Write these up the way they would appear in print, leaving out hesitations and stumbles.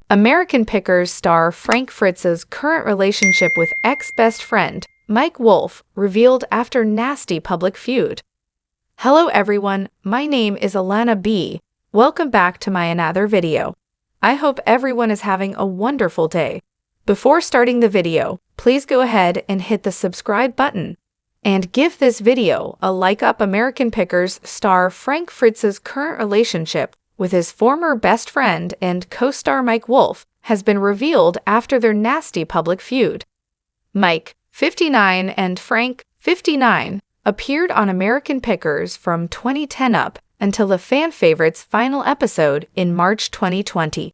Americanpickers star Frank Fritz's current relationship with ex-best friend Mike Wolfe revealed after nasty public feud. Hello everyone, my name is Alana B. Welcome back to my another video. I hope everyone is having a wonderful day. Before starting the video, please go ahead and hit the subscribe button. And give this video a like up. Americanpickers star Frank Fritz's current relationship with his former best friend and co-star Mike Wolfe has been revealed after their nasty public feud. Mike, 59, and Frank, 59, appeared on Americanpickers from 2010 up until the fan favorite's final episode in March 2020.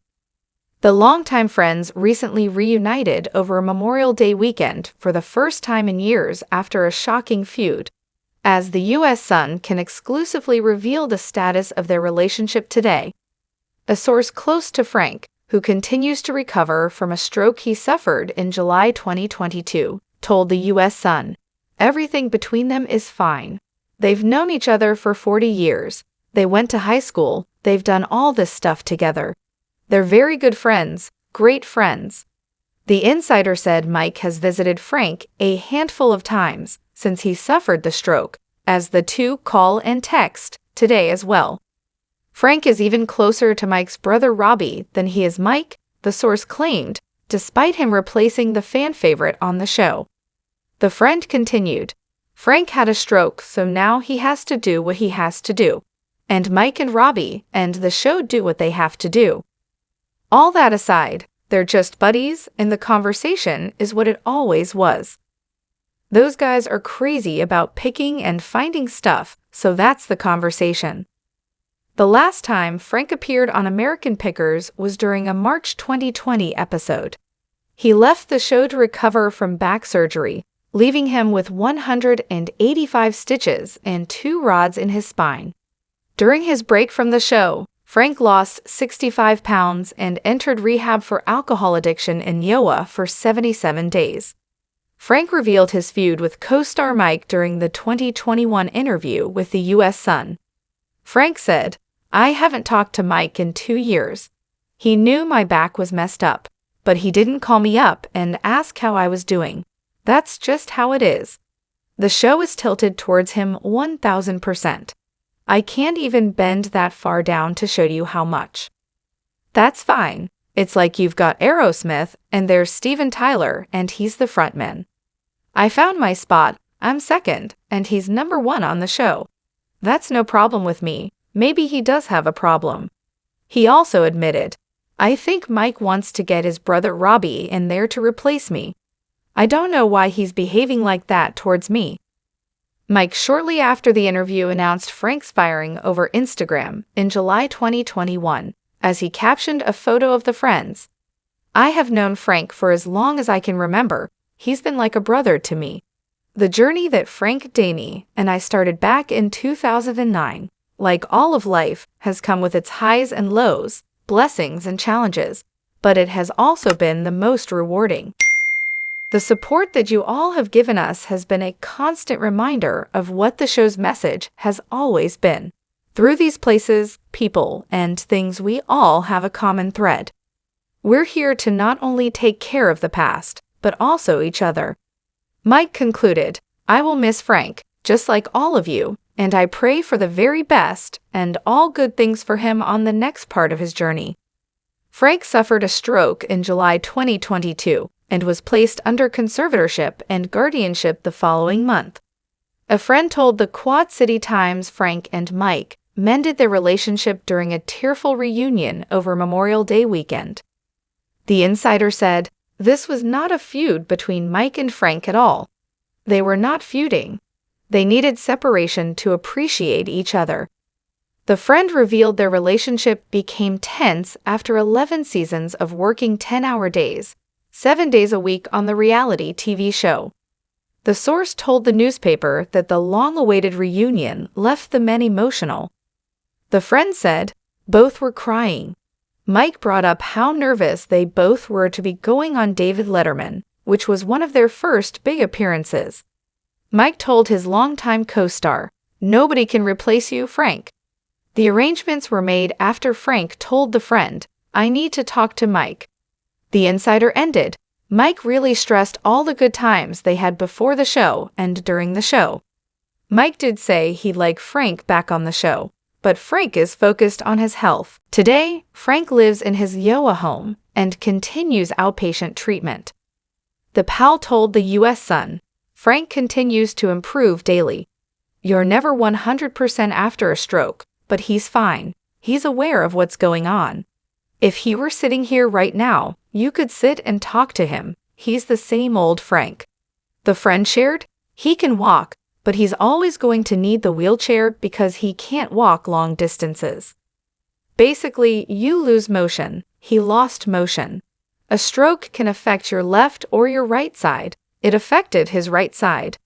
The longtime friends recently reunited over Memorial Day weekend for the first time in years after a shocking feud, as the U.S. Sun can exclusively reveal the status of their relationship today. A source close to Frank, who continues to recover from a stroke he suffered in July 2022, told the U.S. Sun, "Everything between them is fine. They've known each other for 40 years. They went to high school. They've done all this stuff together. They're very good friends, great friends." The insider said Mike has visited Frank a handful of times since he suffered the stroke, as the two call and text today as well. Frank is even closer to Mike's brother Robbie than he is Mike, the source claimed, despite him replacing the fan favorite on the show. The friend continued, "Frank had a stroke, so now he has to do what he has to do. And Mike and Robbie and the show do what they have to do. All that aside, they're just buddies, and the conversation is what it always was. Those guys are crazy about picking and finding stuff, so that's the conversation." The last time Frank appeared on Americanpickers was during a March 2020 episode. He left the show to recover from back surgery, leaving him with 185 stitches and 2 rods in his spine. During his break from the show, Frank lost 65 pounds and entered rehab for alcohol addiction in Iowa for 77 days. Frank revealed his feud with co-star Mike during the 2021 interview with the U.S. Sun. Frank said, "I haven't talked to Mike in 2 years. He knew my back was messed up, but he didn't call me up and ask how I was doing. That's just how it is. The show is tilted towards him 1000%. I can't even bend that far down to show you how much. That's fine. It's like you've got Aerosmith, and there's Steven Tyler, and he's the frontman. I found my spot, I'm second, and he's number 1 on the show. That's no problem with me. Maybe he does have a problem." He also admitted, "I think Mike wants to get his brother Robbie in there to replace me. I don't know why he's behaving like that towards me." Mike shortly after the interview announced Frank's firing over Instagram in July 2021, as he captioned a photo of the friends. "I have known Frank for as long as I can remember. He's been like a brother to me. The journey that Frank Daney and I started back in 2009, like all of life, has come with its highs and lows, blessings and challenges, but it has also been the most rewarding. The support that you all have given us has been a constant reminder of what the show's message has always been. Through these places, people, and things, we all have a common thread. We're here to not only take care of the past, but also each other." Mike concluded, "I will miss Frank, just like all of you, and I pray for the very best and all good things for him on the next part of his journey." Frank suffered a stroke in July 2022 and was placed under conservatorship and guardianship the following month. A friend told the Quad City Times Frank and Mike mended their relationship during a tearful reunion over Memorial Day weekend. The insider said, "This was not a feud between Mike and Frank at all. They were not feuding. They needed separation to appreciate each other." The friend revealed their relationship became tense after 11 seasons of working 10-hour days, 7 days a week on the reality TV show. The source told the newspaper that the long-awaited reunion left the men emotional. The friend said, "Both were crying. Mike brought up how nervous they both were to be going on David Letterman, which was one of their first big appearances. Mike told his longtime co-star, 'Nobody can replace you, Frank.' The arrangements were made after Frank told the friend, I need to talk to Mike. The insider ended. Mike really stressed all the good times they had before the show and during the show. Mike did say he'd like Frank back on the show, but Frank is focused on his health. Today, Frank lives in his Iowa home and continues outpatient treatment. The pal told the U.S. Sun, Frank continues to improve daily. You're never 100% after a stroke, but he's fine. He's aware of what's going on. If he were sitting here right now, you could sit and talk to him. He's the same old Frank. The friend shared, he can walk, but he's always going to need the wheelchair because he can't walk long distances. Basically, you lose motion. He lost motion. A stroke can affect your left or your right side. It affected his right side.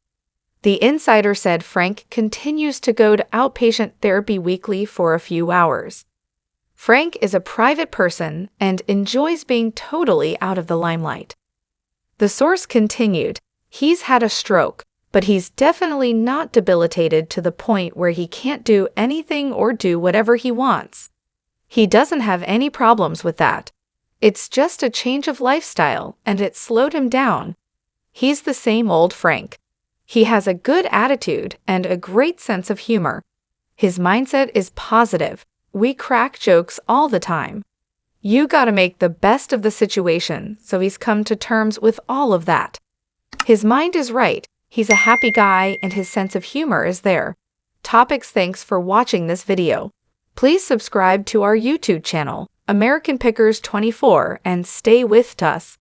The insider said Frank continues to go to outpatient therapy weekly for a few hours. Frank is a private person and enjoys being totally out of the limelight. The source continued, he's had a stroke, but he's definitely not debilitated to the point where he can't do anything or do whatever he wants. He doesn't have any problems with that. It's just a change of lifestyle, and it slowed him down. He's the same old Frank. He has a good attitude and a great sense of humor. His mindset is positive. We crack jokes all the time. You gotta make the best of the situation, so he's come to terms with all of that. His mind is right. He's a happy guy and his sense of humor is there. Topics. Thanks for watching this video. Please subscribe to our YouTube channel, American Pickers 24, and stay with us.